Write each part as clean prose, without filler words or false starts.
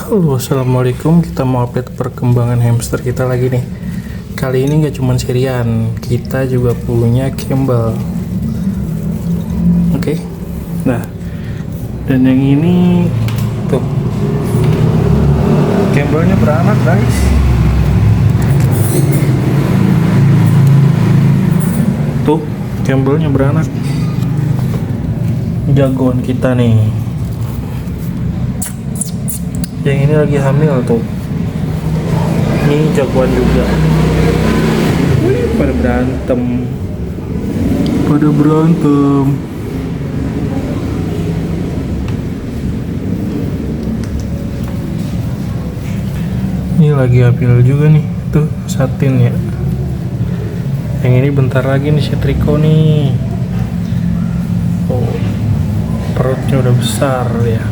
Halo, assalamualaikum. Kita mau update perkembangan hamster kita lagi nih. Kali ini nggak cuma Syrian, kita juga punya Campbell. Oke. Nah, dan yang ini tuh Campbellnya beranak, guys. Tuh, Campbellnya beranak. Jagoan kita nih. Yang ini lagi hamil tuh. Ini jagoan juga. Wih, pada berantem. Ini lagi hamil juga nih. Tuh, satin ya. Yang ini bentar lagi nih setrika nih. Oh, perutnya udah besar ya.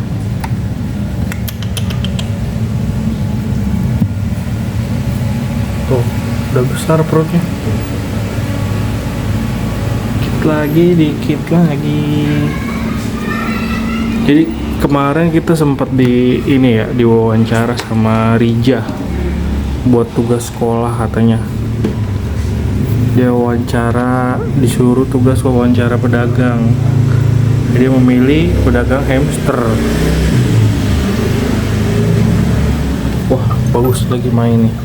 Tuh, udah besar perutnya. Dikit lagi. Jadi kemarin kita sempat diwawancara sama Rija buat tugas sekolah katanya. Dia disuruh tugas wawancara pedagang. Dia memilih pedagang hamster. Wah, bagus lagi main nih.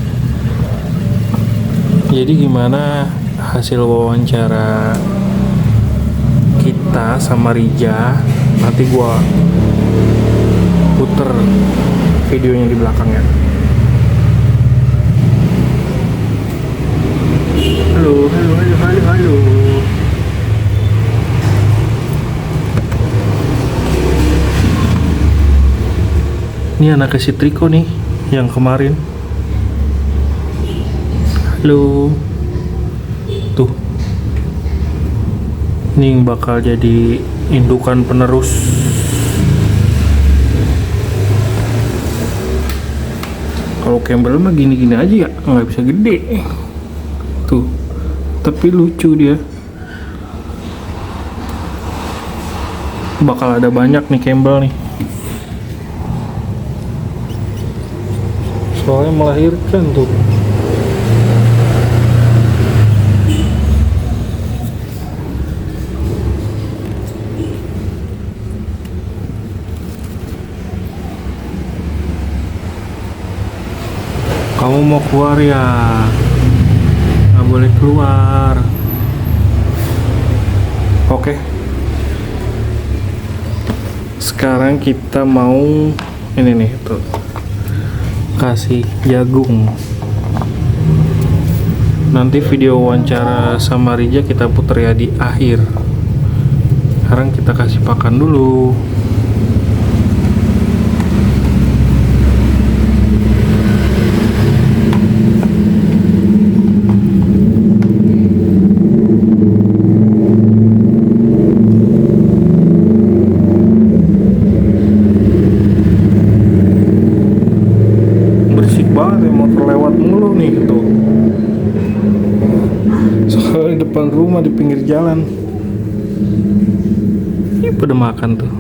Jadi gimana hasil wawancara kita sama Rija? Nanti gua puter videonya di belakang ya. Halo. Ini anaknya si Triko nih yang kemarin. Halo. Tuh. Ini bakal jadi indukan penerus. Kalau Campbell mah gini-gini aja ya, nggak bisa gede. Tuh. Tapi lucu dia. Bakal ada banyak nih Campbell nih. Soalnya melahirkan tuh. Kamu mau keluar ya? Nggak boleh keluar. Oke. Sekarang kita mau ini nih tuh. Kasih jagung. Nanti video wawancara sama Rija kita puter ya di akhir. Sekarang kita kasih pakan dulu. Banget ya, motor lewat mulu nih tuh. Soalnya di depan rumah di pinggir jalan. Ini pada makan tuh.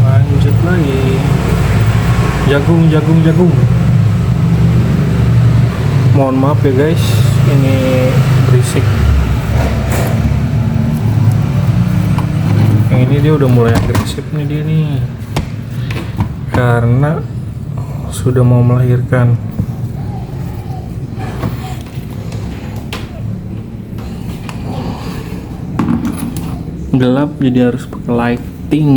Lanjut lagi. Jagung. Mohon maaf ya guys, ini berisik. Yang ini dia udah mulai agresif nih dia nih, karena sudah mau melahirkan. Gelap jadi harus pakai lighting.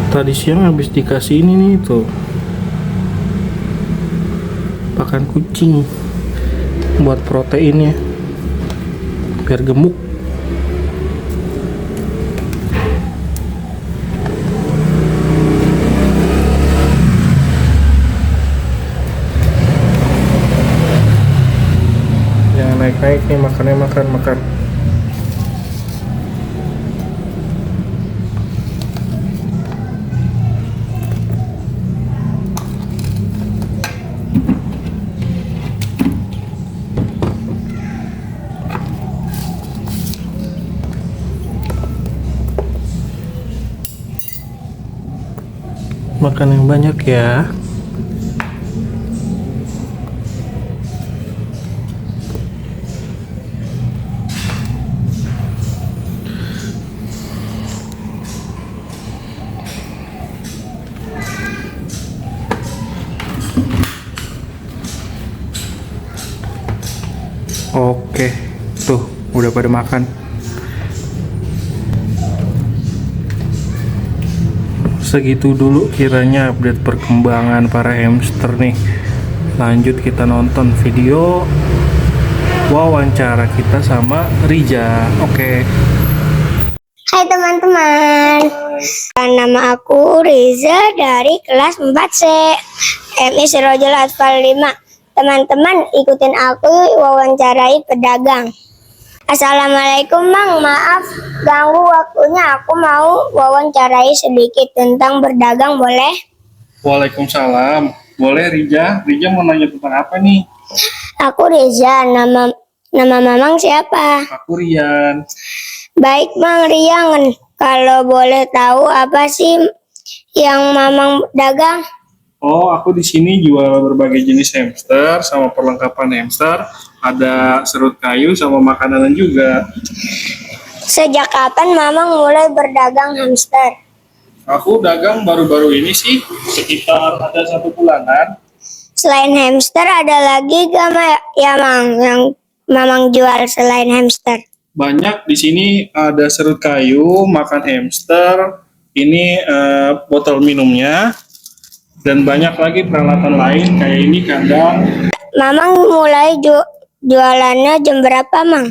Tadi siang habis dikasih ini nih tuh pakan kucing buat proteinnya biar gemuk. naik-naik Nih makannya makan. Makan yang banyak ya. Oke, tuh udah pada makan. Segitu dulu kiranya update perkembangan para hamster nih. Lanjut kita nonton video wawancara kita sama Rija. Oke. Hai teman-teman, nama aku Riza dari kelas 4C MI Sirojul Atfal 5. Teman-teman ikutin aku wawancarai pedagang. Assalamualaikum Mang, maaf ganggu waktunya, aku mau wawancarai sedikit tentang berdagang boleh? Waalaikumsalam. Boleh Rija? Rija mau nanya tentang apa nih? Aku Riza, nama Mamang siapa? Aku Rian. Baik Mang Rian, kalau boleh tahu apa sih yang Mamang dagang? Oh, aku di sini jual berbagai jenis hamster sama perlengkapan hamster. Ada serut kayu sama makanan juga. Sejak kapan Mamang mulai berdagang hamster? Aku dagang baru-baru ini sih, sekitar ada 1 bulanan. Selain hamster ada lagi gak ya Mang yang Mamang jual selain hamster? Banyak di sini, ada serut kayu, makan hamster, ini botol minumnya, dan banyak lagi peralatan lain kayak ini kandang. Mamang mulai jualannya jam berapa Mang?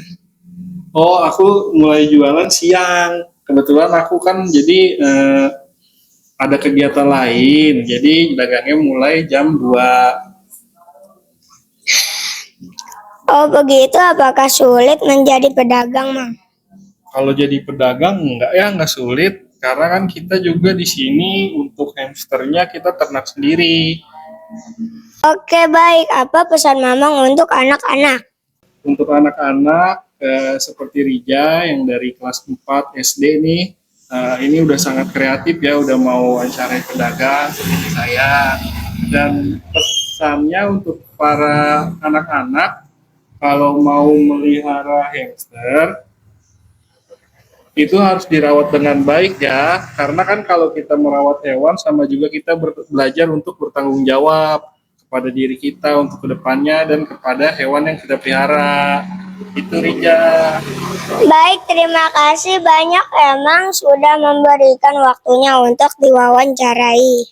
Oh, aku mulai jualan siang. Kebetulan aku kan jadi ada kegiatan lain, jadi dagangnya mulai jam 2. Oh begitu, apakah sulit menjadi pedagang Mang? Kalau jadi pedagang nggak sulit, karena kan kita juga di sini untuk hamsternya kita ternak sendiri. Oke baik, apa pesan Mamang untuk anak-anak? Untuk anak-anak seperti Rija yang dari kelas 4 SD nih, ini udah sangat kreatif ya, udah mau wawancarai pedagang seperti saya. Dan pesannya untuk para anak-anak, kalau mau melihara hamster itu harus dirawat dengan baik ya, karena kan kalau kita merawat hewan sama juga kita belajar untuk bertanggung jawab kepada diri kita untuk kedepannya dan kepada hewan yang kita pelihara. Itu Rija. Baik, terima kasih banyak emang sudah memberikan waktunya untuk diwawancarai.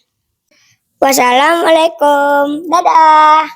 Wassalamualaikum, dadah.